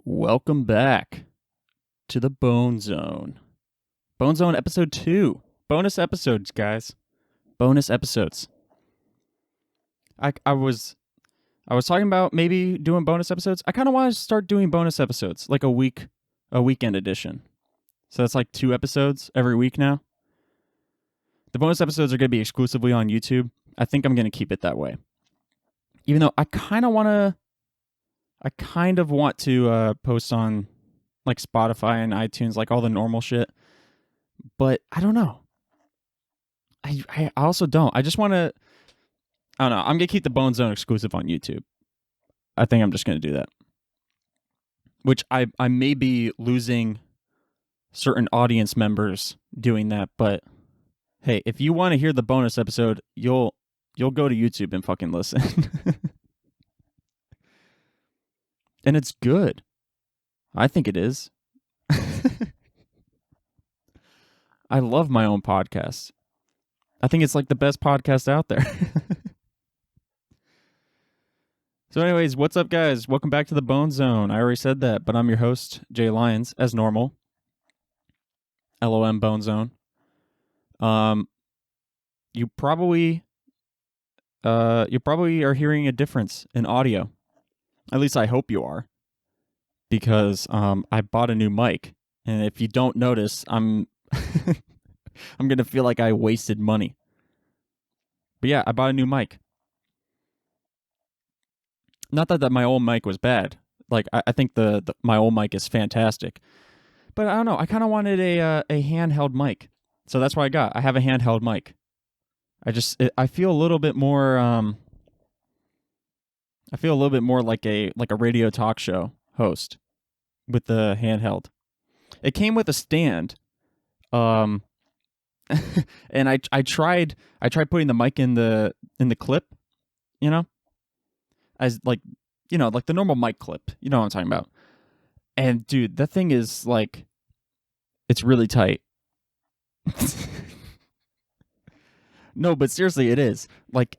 Welcome back to the Bone Zone. Bone Zone episode 2. Bonus episodes, guys. Bonus episodes. I was talking about maybe doing bonus episodes. I kind of want to start doing bonus episodes, like a weekend edition. So that's like 2 episodes every week now. The bonus episodes are going to be exclusively on YouTube. I think I'm going to keep it that way. Even though I kind of want to post on like Spotify and iTunes, like all the normal shit. But I don't know. I also don't. I just want to. I don't know. I'm gonna keep the Bone Zone exclusive on YouTube. I think I'm just gonna do that. Which I may be losing certain audience members doing that, but hey, if you want to hear the bonus episode, you'll go to YouTube and fucking listen. And it's good. I think it is. I love my own podcast. I think it's like the best podcast out there. So anyways, what's up, guys? Welcome back to the Bone Zone. I already said that, but I'm your host, Jay Lyons, as normal. LOM Bone Zone. You probably are hearing a difference in audio. At least I hope you are. Because I bought a new mic. And if you don't notice, I'm I'm going to feel like I wasted money. But yeah, I bought a new mic. Not that my old mic was bad. Like, I think my old mic is fantastic. But I don't know. I kind of wanted a handheld mic. So that's what I got. I have a handheld mic. I feel a little bit more like a radio talk show host with the handheld. It came with a stand. And I tried putting the mic in the clip, as like the normal mic clip. You know what I'm talking about. And dude, that thing is like, it's really tight. No, but seriously, it is. Like,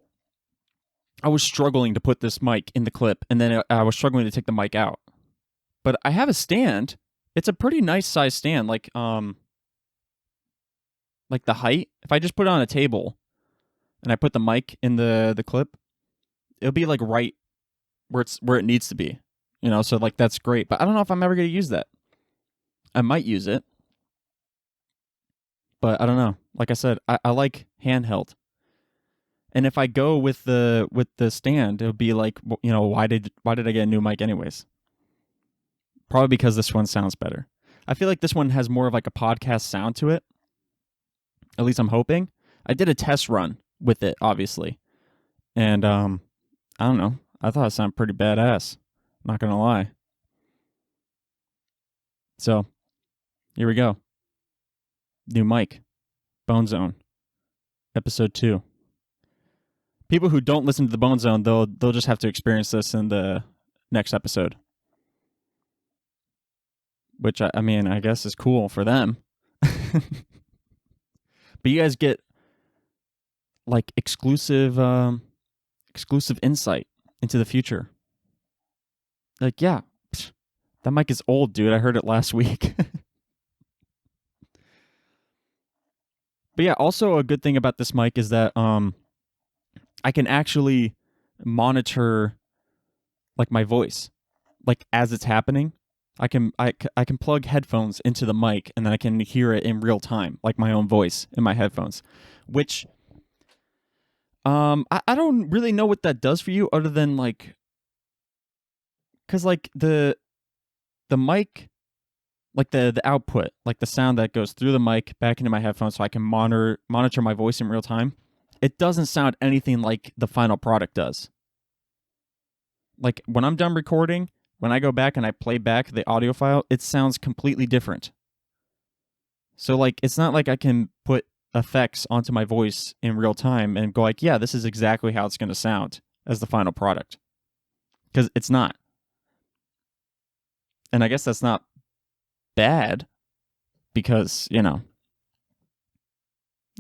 I was struggling to put this mic in the clip, and then I was struggling to take the mic out. But I have a stand. It's a pretty nice size stand. Like the height. If I just put it on a table, and I put the mic in the clip, it'll be like right where it needs to be. So like that's great. But I don't know if I'm ever gonna use that. I might use it. But I don't know. Like I said, I like handheld. And if I go with the stand, it'll be like, why did I get a new mic anyways? Probably because this one sounds better. I feel like this one has more of like a podcast sound to it. At least I'm hoping. I did a test run with it, obviously. And I don't know. I thought it sounded pretty badass. Not gonna lie. So, here we go. New mic. Bone Zone. Episode 2. People who don't listen to the Bone Zone, they'll just have to experience this in the next episode. Which, I mean, I guess is cool for them. But you guys get like exclusive insight into the future. Like, yeah, that mic is old, dude. I heard it last week. But yeah, also a good thing about this mic is that I can actually monitor like my voice, like as it's happening. I can plug headphones into the mic and then I can hear it in real time, like my own voice in my headphones, which I don't really know what that does for you other than like, cause like the mic, like the output, like the sound that goes through the mic back into my headphones so I can monitor my voice in real time. It doesn't sound anything like the final product does. Like when I'm done recording, when I go back and I play back the audio file, it sounds completely different. So like, it's not like I can put effects onto my voice in real time and go like, yeah, this is exactly how it's going to sound as the final product. Because it's not. And I guess that's not bad because, it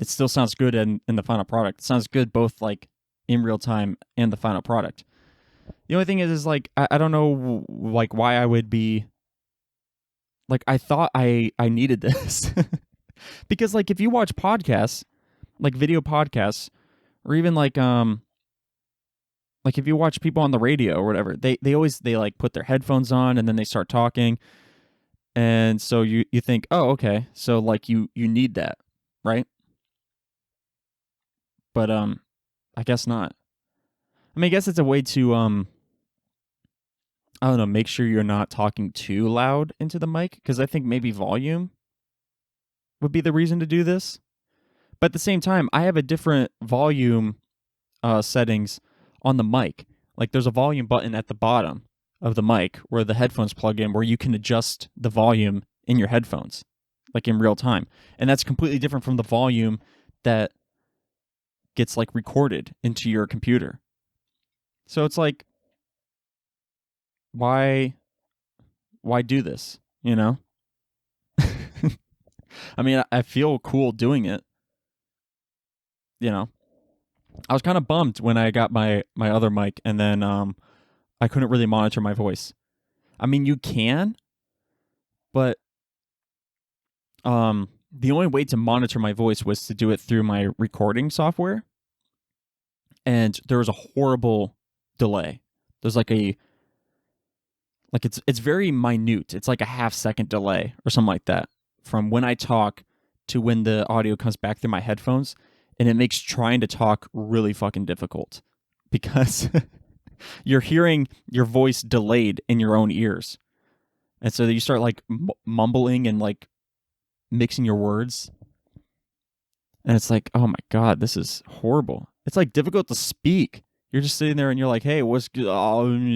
still sounds good in the final product. It sounds good both like in real time and the final product. The only thing is like, I don't know like why I would be like I thought I needed this. Because like if you watch podcasts, like video podcasts, or even like if you watch people on the radio or whatever, they always they like put their headphones on and then they start talking. And so you think, "Oh, okay. So like you need that, right?" But I guess not. I mean, I guess it's a way to I don't know, make sure you're not talking too loud into the mic, because I think maybe volume would be the reason to do this. But at the same time, I have a different volume settings on the mic. Like there's a volume button at the bottom of the mic where the headphones plug in, where you can adjust the volume in your headphones, like in real time. And that's completely different from the volume that gets like recorded into your computer. So it's like, why do this? You know? I mean, I feel cool doing it. You know, I was kind of bummed when I got my other mic, and then I couldn't really monitor my voice. I mean, you can, but the only way to monitor my voice was to do it through my recording software, and there was a horrible delay. There's like it's very minute. It's like a half-second delay or something like that from when I talk to when the audio comes back through my headphones, and it makes trying to talk really fucking difficult because you're hearing your voice delayed in your own ears. And so you start like mumbling and like mixing your words. And it's like, oh my God, this is horrible. It's like difficult to speak. You're just sitting there and you're like, hey, what's good? And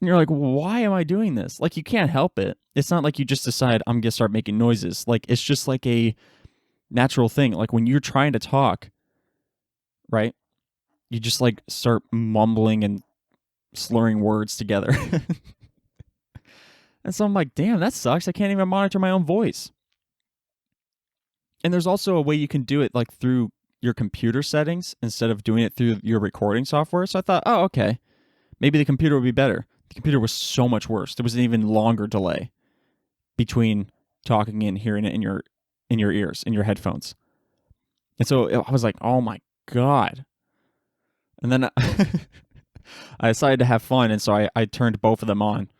you're like, why am I doing this? Like, you can't help it. It's not like you just decide I'm going to start making noises. Like, it's just like a natural thing. Like, when you're trying to talk, right? You just like start mumbling and slurring words together. And so I'm like, damn, that sucks. I can't even monitor my own voice. And there's also a way you can do it like through your computer settings instead of doing it through your recording software. So I thought, oh, okay, maybe the computer would be better. The computer was so much worse. There was an even longer delay between talking and hearing it in your ears, in your headphones. And so I was like, oh my God. And then I decided to have fun, and so I turned both of them on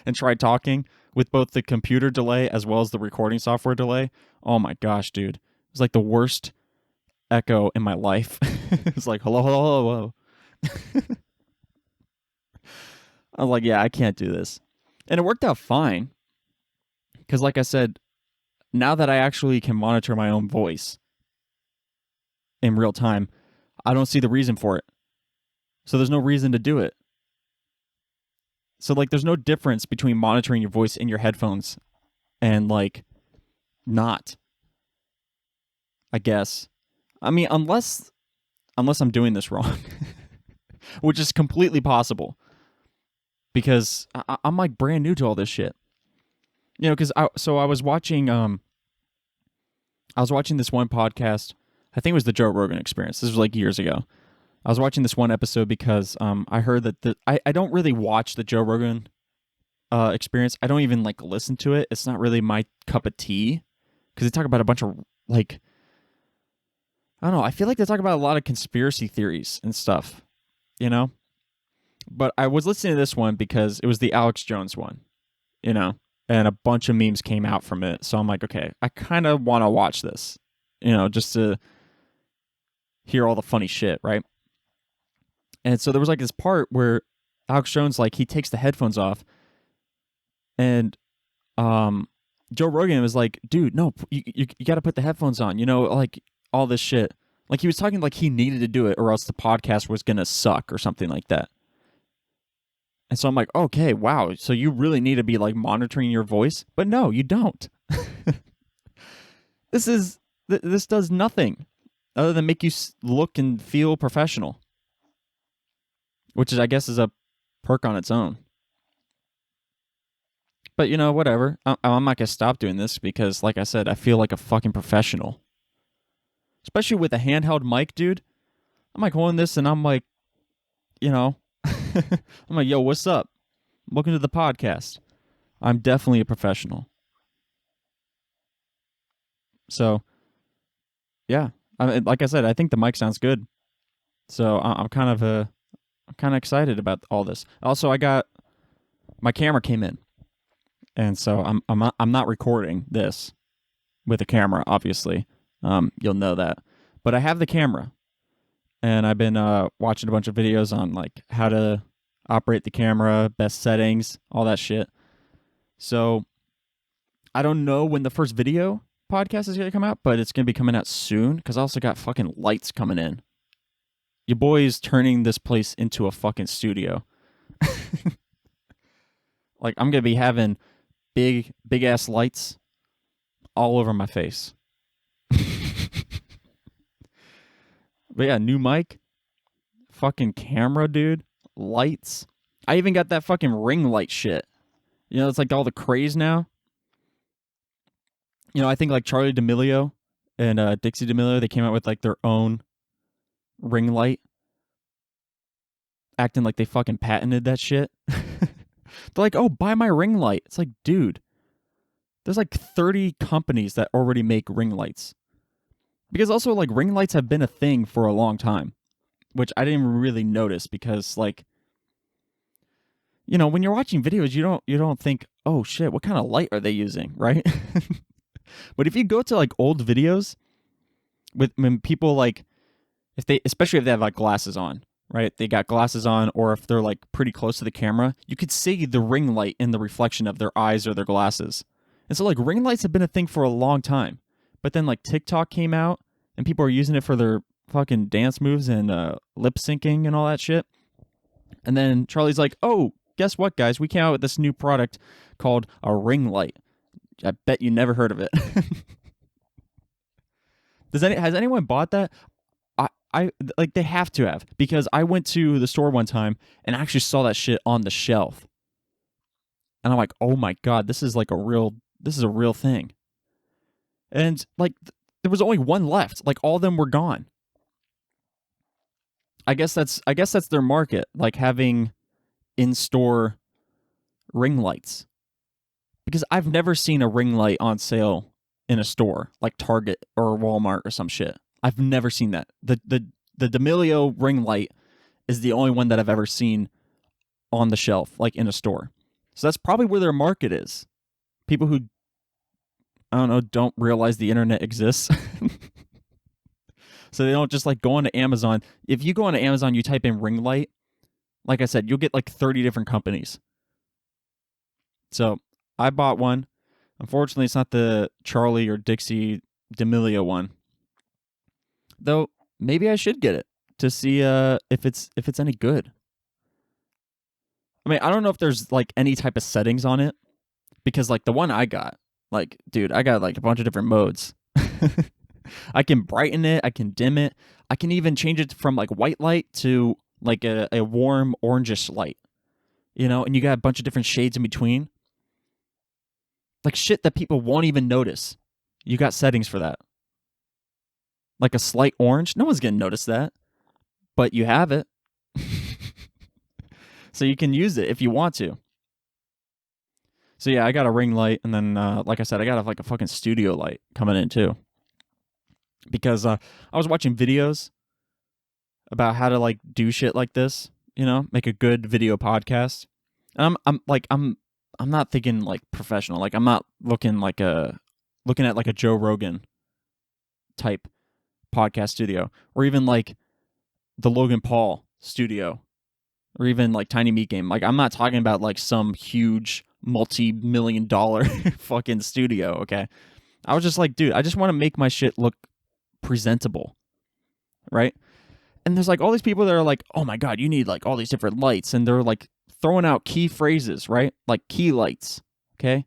and tried talking with both the computer delay as well as the recording software delay. Oh my gosh, dude. It was like the worst echo in my life. It was like, hello, hello, hello. I was like, yeah, I can't do this. And it worked out fine. Because like I said, now that I actually can monitor my own voice in real time, I don't see the reason for it. So there's no reason to do it. So like there's no difference between monitoring your voice in your headphones and like not. I guess. I mean, unless I'm doing this wrong, which is completely possible, because I'm like brand new to all this shit. You know, because I was watching this one podcast. I think it was the Joe Rogan Experience. This was like years ago. I was watching this one episode because I heard that I don't really watch the Joe Rogan Experience. I don't even like listen to it. It's not really my cup of tea because they talk about a bunch of like, I don't know. I feel like they talk about a lot of conspiracy theories and stuff, you know? But I was listening to this one because it was the Alex Jones one, you know? And a bunch of memes came out from it. So I'm like, okay, I kind of want to watch this, you know, just to hear all the funny shit, right? And so there was like this part where Alex Jones, like, he takes the headphones off, and Joe Rogan was like, dude, no, you got to put the headphones on, you know, like all this shit. Like he was talking like he needed to do it or else the podcast was going to suck or something like that. And so I'm like, okay, wow. So you really need to be like monitoring your voice? But no, you don't. This does nothing other than make you look and feel professional, which is, I guess, is a perk on its own. But, you know, whatever. I'm not going to stop doing this because, like I said, I feel like a fucking professional. Especially with a handheld mic, dude. I'm like holding this and I'm like, you know, I'm like, yo, what's up? Welcome to the podcast. I'm definitely a professional. So, yeah. Like I said, I think the mic sounds good. So I'm kind of excited about all this. Also, I got my camera came in, and so I'm not recording this with a camera, obviously. You'll know that, but I have the camera, and I've been watching a bunch of videos on like how to operate the camera, best settings, all that shit. So I don't know when the first video podcast is gonna come out, but it's gonna be coming out soon because I also got fucking lights coming in. Your boy's turning this place into a fucking studio. Like I'm gonna be having big ass lights all over my face. But yeah, new mic, fucking camera, dude, lights. I even got that fucking ring light shit. You know, it's like all the craze now. You know, I think like Charlie D'Amelio and Dixie D'Amelio, they came out with like their own ring light, acting like they fucking patented that shit. They're like, oh, buy my ring light. It's like, dude, there's like 30 companies that already make ring lights. Because also, like, ring lights have been a thing for a long time, which I didn't really notice because, like, you know, when you're watching videos, you don't think, oh shit, what kind of light are they using, right? But if you go to like old videos with when people like, especially if they have like glasses on, right? They got glasses on, or if they're like pretty close to the camera, you could see the ring light in the reflection of their eyes or their glasses. And so like ring lights have been a thing for a long time. But then like TikTok came out and people are using it for their fucking dance moves and lip syncing and all that shit. And then Charlie's like, oh, guess what, guys? We came out with this new product called a ring light. I bet you never heard of it. Has anyone bought that? I like they have to have, because I went to the store one time and actually saw that shit on the shelf. And I'm like, oh my God, this is a real thing. And like there was only one left. Like all of them were gone. I guess that's their market, like having in-store ring lights. Because I've never seen a ring light on sale in a store like Target or Walmart or some shit. I've never seen that. The D'Amelio ring light is the only one that I've ever seen on the shelf, like in a store. So that's probably where their market is. People who, I don't know, don't realize the internet exists. So they don't just like go onto Amazon. If you go onto Amazon, you type in ring light, like I said, you'll get like 30 different companies. So I bought one. Unfortunately, it's not the Charlie or Dixie D'Amelio one. Though maybe I should get it to see if it's any good. I mean, I don't know if there's like any type of settings on it, because like the one I got, like, dude, I got like a bunch of different modes. I can brighten it, I can dim it, I can even change it from like white light to like a warm orangish light, you know, and you got a bunch of different shades in between. Like shit that people won't even notice. You got settings for that. Like a slight orange, no one's gonna notice that, but you have it. So you can use it if you want to. So yeah, I got a ring light, and then like I said, I got like a fucking studio light coming in too. Because I was watching videos about how to like do shit like this, you know, make a good video podcast. And I'm not thinking like professional. Like I'm not looking at like a Joe Rogan type podcast studio, or even like the Logan Paul studio, or even like Tiny Meat Game. Like I'm not talking about like some huge multi-million-dollar fucking studio, okay? I was just like, dude, I just want to make my shit look presentable, right? And there's like all these people that are like, oh my God, you need like all these different lights, and they're like throwing out key phrases, right? Like key lights, okay?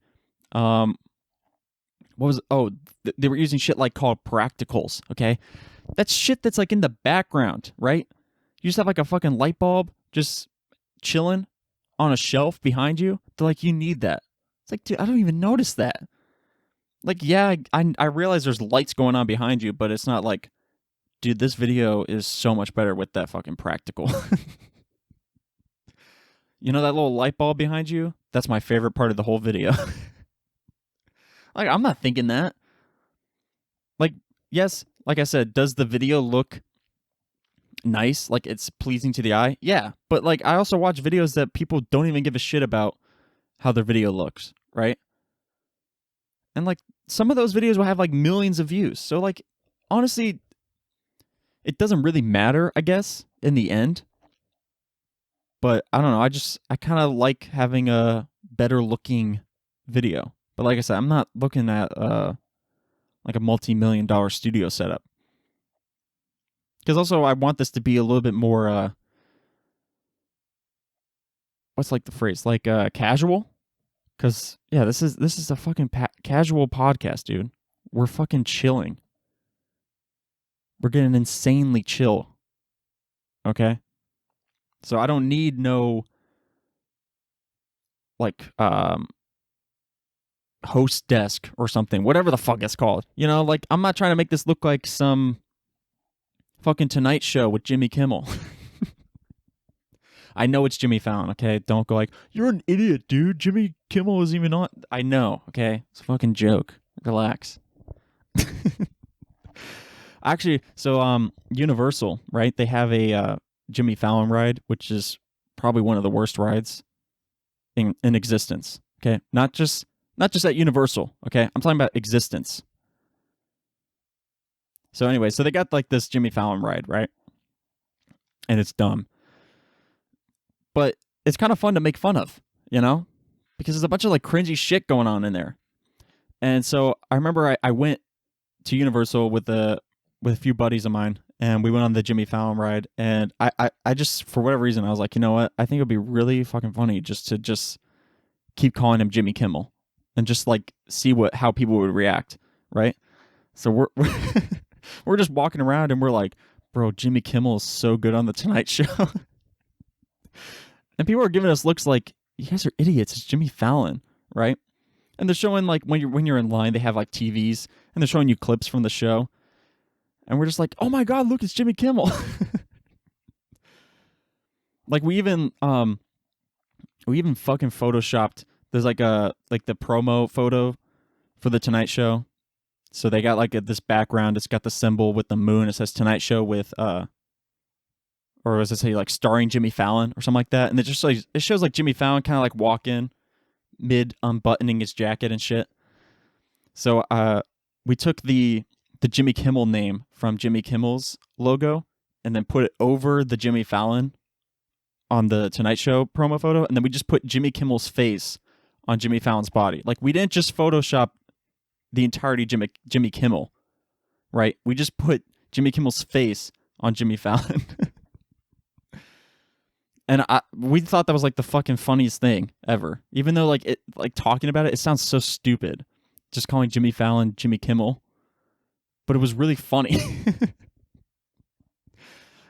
They were using shit like called practicals, okay? That's shit that's like in the background, right? You just have like a fucking light bulb just chilling on a shelf behind you. They're like, you need that. It's like, dude, I don't even notice that. Like, yeah, I realize there's lights going on behind you, but it's not like, dude, this video is so much better with that fucking practical. You know that little light bulb behind you? That's my favorite part of the whole video. Like, I'm not thinking that. Like, yes, like I said, does the video look nice? Like, it's pleasing to the eye? Yeah. But, like, I also watch videos that people don't even give a shit about how their video looks, right? And, like, some of those videos will have, like, millions of views. So, like, honestly, it doesn't really matter, I guess, in the end. But I don't know. I kind of like having a better looking video. But like I said, I'm not looking at like a multi-million-dollar studio setup. Because also I want this to be a little bit more what's like the phrase, like casual. Because yeah, this is a fucking casual podcast, dude. We're fucking chilling. We're getting insanely chill. Okay, so I don't need no like host desk or something, whatever the fuck it's called. You know, like I'm not trying to make this look like some fucking Tonight Show with Jimmy Kimmel. I know it's Jimmy Fallon, okay? Don't go like, you're an idiot, dude. Jimmy Kimmel is even on. I know, okay? It's a fucking joke. Relax. Actually, so Universal, right? They have a Jimmy Fallon ride, which is probably one of the worst rides in existence. Okay, not just at Universal. Okay, I'm talking about existence. So anyway, so they got like this Jimmy Fallon ride, right? And it's dumb, but it's kind of fun to make fun of, you know, because there's a bunch of like cringy shit going on in there. And so I remember I went to Universal with a few buddies of mine, and we went on the Jimmy Fallon ride. And I just, for whatever reason, I was like, you know what? I think it'd be really fucking funny just to keep calling him Jimmy Kimmel and just like see how people would react, right? So we're we're just walking around and we're like, bro, Jimmy Kimmel is so good on the Tonight Show. And people are giving us looks like, you guys are idiots. It's Jimmy Fallon, right? And they're showing like when you're in line, they have like TVs and they're showing you clips from the show. And we're just like, oh my God, look, it's Jimmy Kimmel. Like we even fucking photoshopped. There's like the promo photo for the Tonight Show. So they got like this background. It's got the symbol with the moon. It says Tonight Show with or does it say like starring Jimmy Fallon or something like that? And it just like it shows like Jimmy Fallon kind of like walk in mid unbuttoning his jacket and shit. So we took the Jimmy Kimmel name from Jimmy Kimmel's logo and then put it over the Jimmy Fallon on the Tonight Show promo photo, and then we just put Jimmy Kimmel's face on Jimmy Fallon's body. Like we didn't just Photoshop the entirety of Jimmy Kimmel, right? We just put Jimmy Kimmel's face on Jimmy Fallon. And we thought that was like the fucking funniest thing ever. Even though like talking about it, it sounds so stupid. Just calling Jimmy Fallon Jimmy Kimmel. But it was really funny.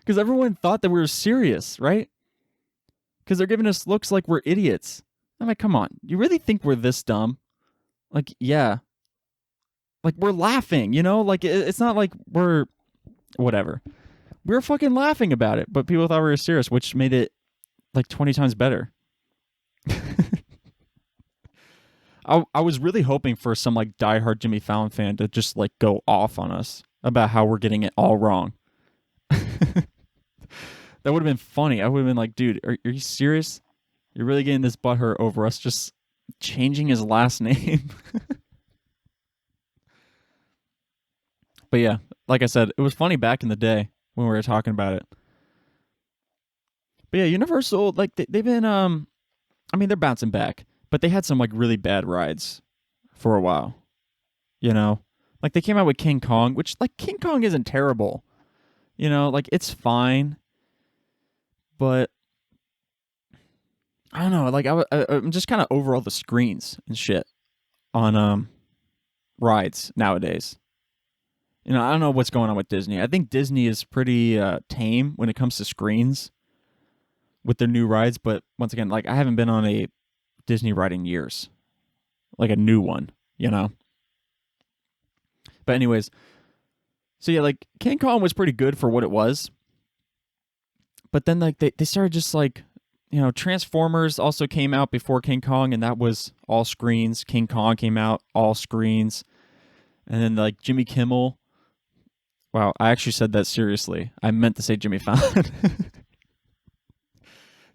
Because everyone thought that we were serious, right? Because they're giving us looks like we're idiots. I'm like, come on. You really think we're this dumb? Like, yeah. Like, we're laughing, you know? Like, it's not like we're... Whatever. We were fucking laughing about it, but people thought we were serious, which made it like 20 times better. I was really hoping for some like diehard Jimmy Fallon fan to just like go off on us about how we're getting it all wrong. That would have been funny. I would have been like, dude, are you serious? You're really getting this butthurt over us just changing his last name? But yeah, like I said, it was funny back in the day when we were talking about it. But yeah, Universal, like they've been, I mean, they're bouncing back, but they had some like really bad rides for a while. You know, like they came out with King Kong, which like King Kong isn't terrible. You know, like it's fine, but I don't know. Like I'm just kind of over all the screens and shit on rides nowadays. You know, I don't know what's going on with Disney. I think Disney is pretty tame when it comes to screens with their new rides. But once again, like I haven't been on a Disney ride in years, like a new one, you know. But anyways, so yeah, like King Kong was pretty good for what it was. But then like they started just like Transformers also came out before King Kong, and that was all screens. King Kong came out, all screens. And then, like, Jimmy Kimmel. Wow, I actually said that seriously. I meant to say Jimmy Fallon.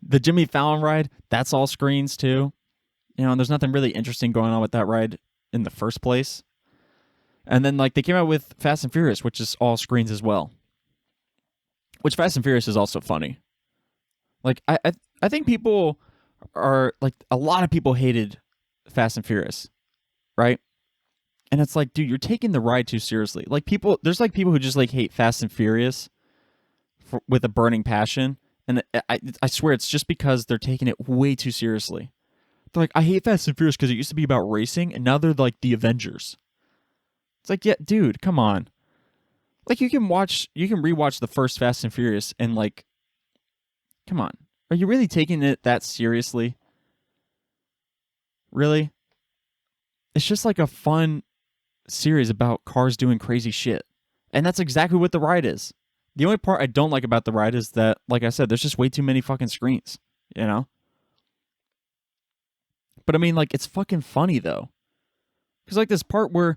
The Jimmy Fallon ride, that's all screens, too. And there's nothing really interesting going on with that ride in the first place. And then, like, they came out with Fast and Furious, which is all screens as well. Which Fast and Furious is also funny. Like, I think people are, like, a lot of people hated Fast and Furious, right? And it's like, dude, you're taking the ride too seriously. Like, there's, like, people who just, like, hate Fast and Furious with a burning passion. And I swear it's just because they're taking it way too seriously. They're like, I hate Fast and Furious because it used to be about racing, and now they're, like, the Avengers. It's like, yeah, dude, come on. Like, you can rewatch the first Fast and Furious and, like, come on. Are you really taking it that seriously? Really? It's just like a fun series about cars doing crazy shit. And that's exactly what the ride is. The only part I don't like about the ride is that, like I said, there's just way too many fucking screens, But I mean, like, it's fucking funny, though. Because, like, this part where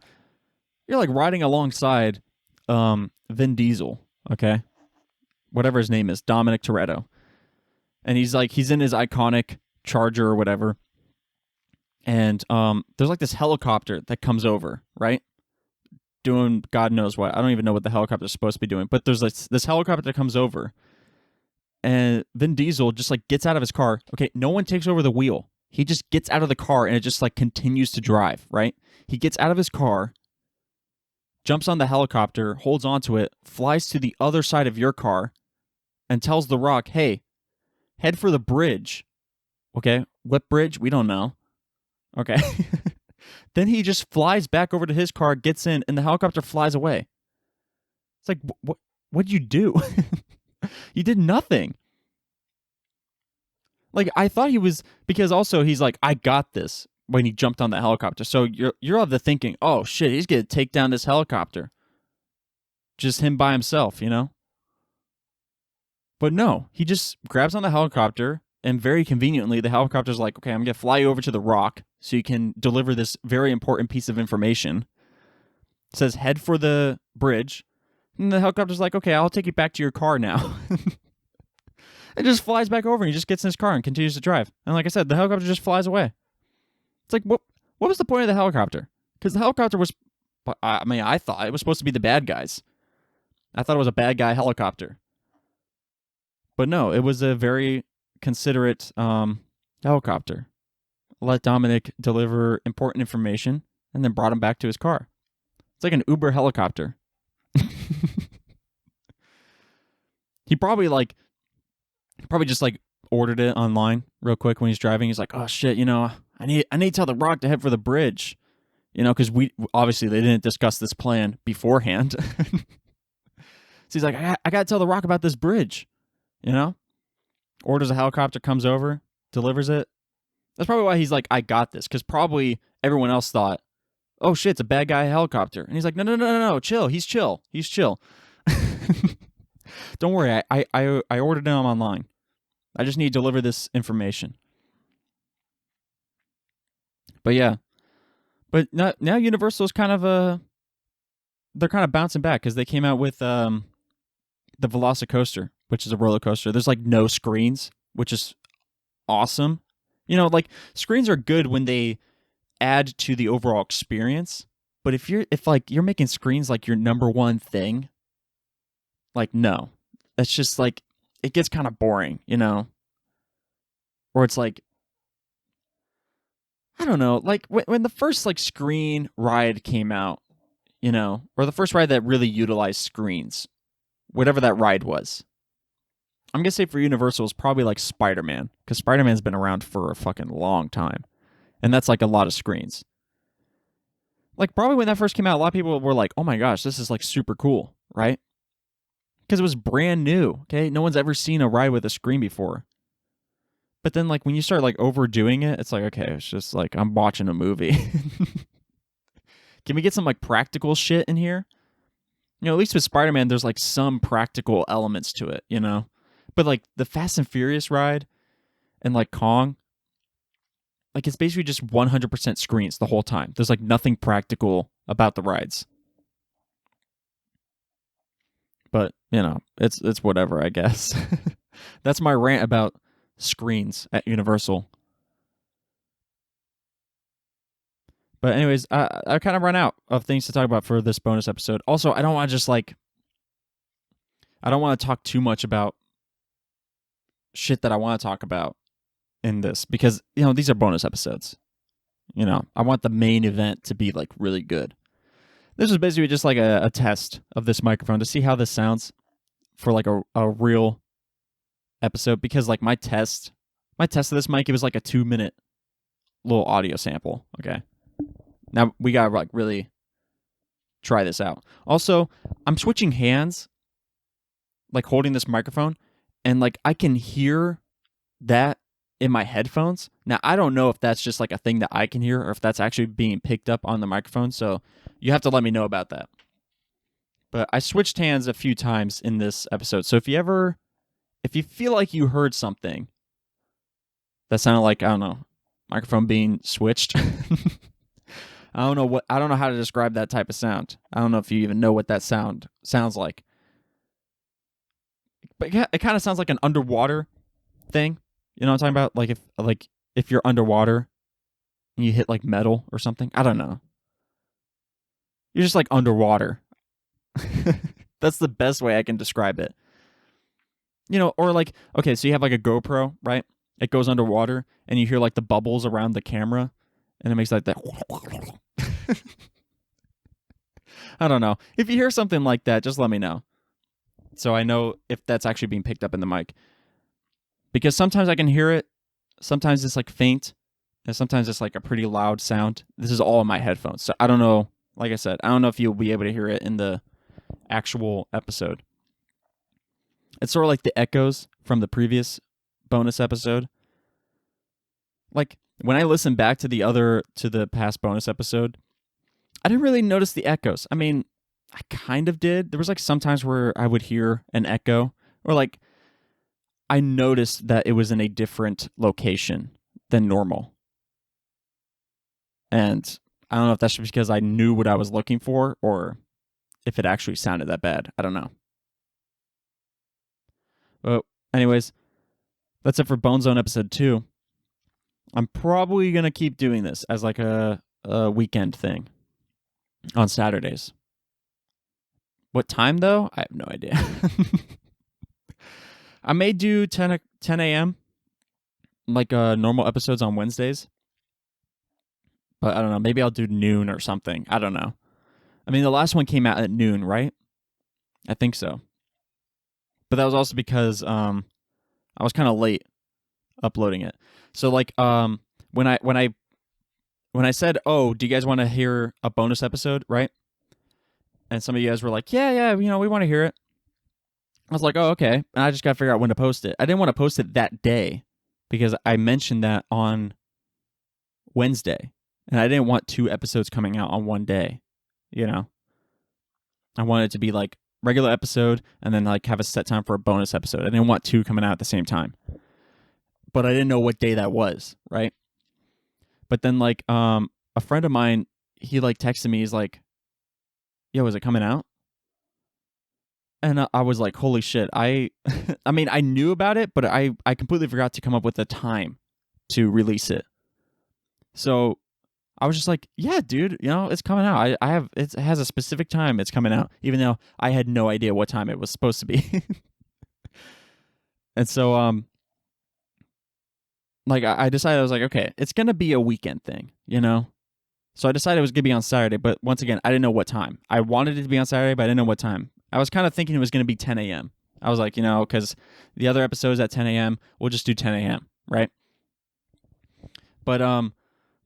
you're, like, riding alongside Vin Diesel, okay? Whatever his name is, Dominic Toretto. And he's in his iconic Charger or whatever. And there's, like, this helicopter that comes over, right? Doing God knows what. I don't even know what the helicopter's supposed to be doing. But there's this helicopter that comes over. And Vin Diesel just, like, gets out of his car. Okay, no one takes over the wheel. He just gets out of the car and it just, like, continues to drive, right? He gets out of his car, jumps on the helicopter, holds onto it, flies to the other side of your car, and tells The Rock, hey, head for the bridge. Okay, what bridge? We don't know. Okay. Then he just flies back over to his car, gets in, and the helicopter flies away. It's like, what'd you do? You did nothing. Like, I thought he was, because also he's like, I got this when he jumped on the helicopter. So you're of the thinking, oh shit, he's gonna take down this helicopter. Just him by himself, But no, he just grabs on the helicopter, and very conveniently, the helicopter's like, okay, I'm going to fly you over to the Rock so you can deliver this very important piece of information. It says, head for the bridge. And the helicopter's like, okay, I'll take you back to your car now. It just flies back over, and he just gets in his car and continues to drive. And like I said, the helicopter just flies away. It's like, what was the point of the helicopter? Because the helicopter was, I thought it was supposed to be the bad guys. I thought it was a bad guy helicopter. But no, it was a very considerate helicopter. Let Dominic deliver important information and then brought him back to his car. It's like an Uber helicopter. He probably just like ordered it online real quick when he's driving. He's like, oh shit, I need to tell the Rock to head for the bridge. Because we obviously they didn't discuss this plan beforehand. So he's like, I gotta tell the Rock about this bridge. Orders a helicopter, comes over, delivers it. That's probably why he's like, I got this, because probably everyone else thought, oh shit, it's a bad guy helicopter. And he's like, no, chill. He's chill. Don't worry, I ordered him online. I just need to deliver this information. But yeah. But now Universal's kind of they're kind of bouncing back, because they came out with the Velocicoaster, which is a roller coaster. There's like no screens, which is awesome. Like, screens are good when they add to the overall experience. But if you're making screens like your number one thing, like, no. That's just like, it gets kind of boring, Or it's like, I don't know, like when the first like screen ride came out, or the first ride that really utilized screens, whatever that ride was. I'm going to say for Universal, it's probably like Spider-Man, because Spider-Man's been around for a fucking long time. And that's like a lot of screens. Like, probably when that first came out, a lot of people were like, oh my gosh, this is like super cool, right? Because it was brand new, okay? No one's ever seen a ride with a screen before. But then, like, when you start like overdoing it, it's like, okay, it's just like, I'm watching a movie. Can we get some like practical shit in here? At least with Spider-Man, there's like some practical elements to it, But like the Fast and Furious ride, and like Kong, like it's basically just 100% screens the whole time. There's like nothing practical about the rides. But, it's whatever, I guess. That's my rant about screens at Universal. But anyways, I kind of run out of things to talk about for this bonus episode. Also, I don't want to I don't want to talk too much about shit that I want to talk about in this because, these are bonus episodes. I want the main event to be like really good. This is basically just like a test of this microphone to see how this sounds for like a real episode, because like my test of this mic, it was like a 2-minute little audio sample. Okay. Now we gotta like really try this out. Also, I'm switching hands, like holding this microphone, and like I can hear that in my headphones. Now, I don't know if that's just like a thing that I can hear or if that's actually being picked up on the microphone, so you have to let me know about that. But I switched hands a few times in this episode, so if you feel like you heard something that sounded like, I don't know, microphone being switched, I don't know how to describe that type of sound. I don't know if you even know what that sound sounds like. But it kind of sounds like an underwater thing. You know what I'm talking about? Like if you're underwater and you hit like metal or something. I don't know. You're just like underwater. That's the best way I can describe it. Or like, okay, so you have like a GoPro, right? It goes underwater and you hear like the bubbles around the camera and it makes like that. I don't know. If you hear something like that, just let me know, so I know if that's actually being picked up in the mic. Because sometimes I can hear it, sometimes it's like faint, and sometimes it's like a pretty loud sound. This is all in my headphones, so I don't know. Like I said, I don't know if you'll be able to hear it in the actual episode. It's sort of like the echoes from the previous bonus episode. Like when I listen back to the past bonus episode, I didn't really notice the echoes. I mean, I kind of did. There was like sometimes where I would hear an echo, or like I noticed that it was in a different location than normal. And I don't know if that's just because I knew what I was looking for or if it actually sounded that bad. I don't know. But anyways, that's it for Bone Zone episode 2. I'm probably going to keep doing this as like a weekend thing on Saturdays. What time, though? I have no idea. I may do 10 a.m., like normal episodes on Wednesdays. But I don't know. Maybe I'll do noon or something. I don't know. I mean, the last one came out at noon, right? I think so. But that was also because I was kind of late uploading it. So like when I said, "Oh, do you guys want to hear a bonus episode?" right? And some of you guys were like, "Yeah, we want to hear it." I was like, "Oh, okay." And I just got to figure out when to post it. I didn't want to post it that day because I mentioned that on Wednesday, and I didn't want 2 episodes coming out on one day. I wanted it to be like regular episode and then like have a set time for a bonus episode. I didn't want 2 coming out at the same time. But I didn't know what day that was, right? But then like a friend of mine, he like texted me, he's like, "Yo, is it coming out?" And I was like, "Holy shit." I mean, I knew about it, but I completely forgot to come up with a time to release it. So I was just like, "Yeah, dude, it's coming out. It has a specific time it's coming out," even though I had no idea what time it was supposed to be. And so like I decided, I was like, okay, it's going to be a weekend thing, So I decided it was going to be on Saturday, but once again, I didn't know what time. I wanted it to be on Saturday, but I didn't know what time. I was kind of thinking it was going to be 10 a.m. I was like, because the other episode's at 10 a.m., we'll just do 10 a.m., right? But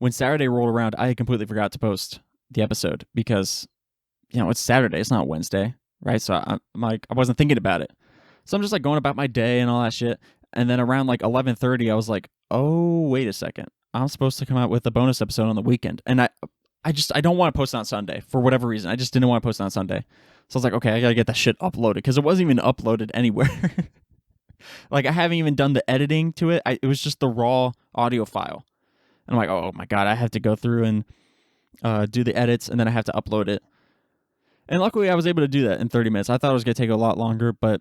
when Saturday rolled around, I completely forgot to post the episode because, it's Saturday. It's not Wednesday, right? So I'm like, I wasn't thinking about it. So I'm just like going about my day and all that shit. And then around like 11:30, I was like, oh, wait a second. I'm supposed to come out with a bonus episode on the weekend. And I don't want to post it on Sunday for whatever reason. I just didn't want to post it on Sunday. So I was like, okay, I got to get that shit uploaded because it wasn't even uploaded anywhere. Like, I haven't even done the editing to it. It was just the raw audio file. And I'm like, oh my God, I have to go through and do the edits, and then I have to upload it. And luckily, I was able to do that in 30 minutes. I thought it was going to take a lot longer, but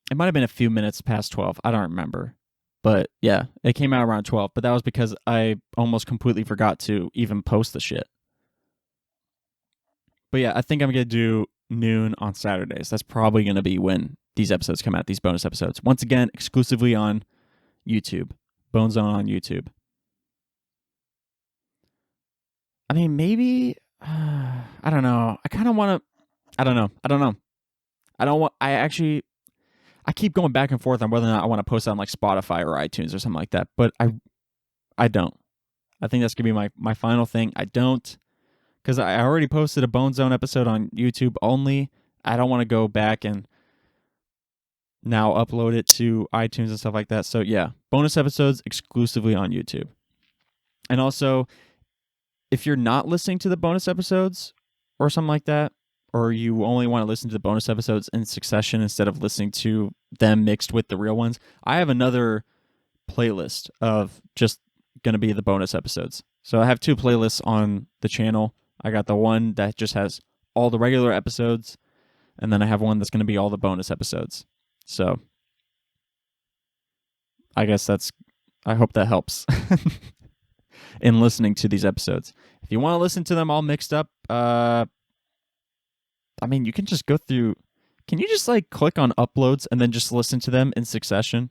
it might have been a few minutes past 12. I don't remember. But yeah, it came out around 12. But that was because I almost completely forgot to even post the shit. But yeah, I think I'm going to do noon on Saturdays. That's probably going to be when these episodes come out, these bonus episodes. Once again, exclusively on YouTube. Bone Zone on YouTube. I mean, maybe... I don't know. I kind of want to... I don't know. I keep going back and forth on whether or not I want to post it on like Spotify or iTunes or something like that, but I don't. I think that's going to be my final thing. I don't, because I already posted a Bone Zone episode on YouTube only. I don't want to go back and now upload it to iTunes and stuff like that. So yeah, bonus episodes exclusively on YouTube. And also, if you're not listening to the bonus episodes or something like that, or you only want to listen to the bonus episodes in succession instead of listening to them mixed with the real ones, I have another playlist of just going to be the bonus episodes. So I have 2 playlists on the channel. I got the one that just has all the regular episodes, and then I have one that's going to be all the bonus episodes. So I guess I hope that helps in listening to these episodes. If you want to listen to them all mixed up, I mean, you can just go through... Can you just, like, click on uploads and then just listen to them in succession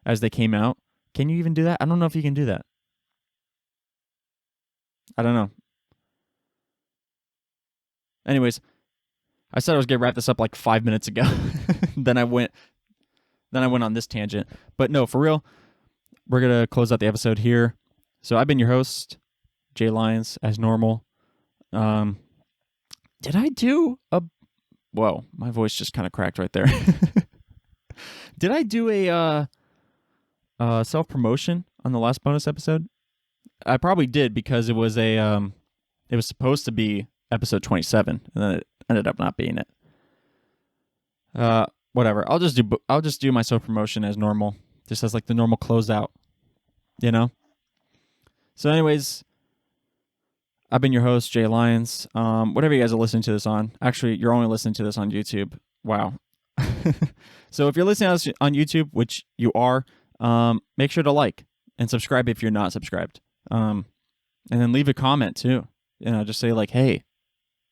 as they came out? Can you even do that? I don't know if you can do that. I don't know. Anyways, I said I was going to wrap this up like 5 minutes ago. Then I went on this tangent. But no, for real, we're going to close out the episode here. So I've been your host, Jay Lyons, as normal. Did I do a... Whoa, my voice just kind of cracked right there. Did I do a self-promotion on the last bonus episode? I probably did, because it was it was supposed to be episode 27, and then it ended up not being it. Whatever. I'll just do my self-promotion as normal, just as like the normal closeout, you know? So anyways... I've been your host, Jay Lyons. Whatever you guys are listening to this on. Actually, you're only listening to this on YouTube. Wow. So if you're listening to this on YouTube, which you are, make sure to like and subscribe if you're not subscribed. And then leave a comment too. You know, just say like, hey,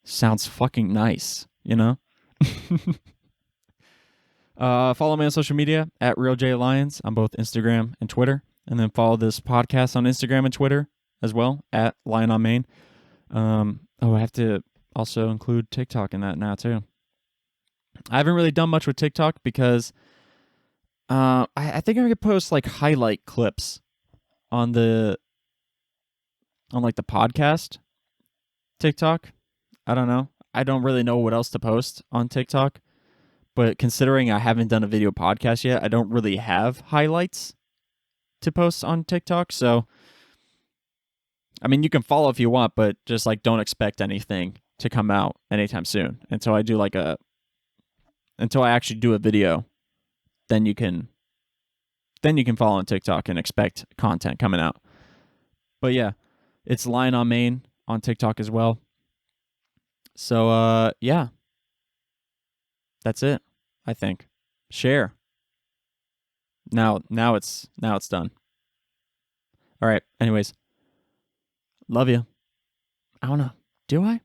sounds fucking nice, you know? Follow me on social media at RealJLyons on both Instagram and Twitter. And then follow this podcast on Instagram and Twitter as well, at Lion on Main. I have to also include TikTok in that now too. I haven't really done much with TikTok because I think I'm gonna post like highlight clips on like the podcast TikTok. I don't know. I don't really know what else to post on TikTok, but considering I haven't done a video podcast yet, I don't really have highlights to post on TikTok. So I mean, you can follow if you want, but just like don't expect anything to come out anytime soon until I actually do a video. Then you can follow on TikTok and expect content coming out. But yeah, it's Lion on Main on TikTok as well. So yeah, that's it. I think share. Now it's done. All right. Anyways. Love you. I don't know. Do I?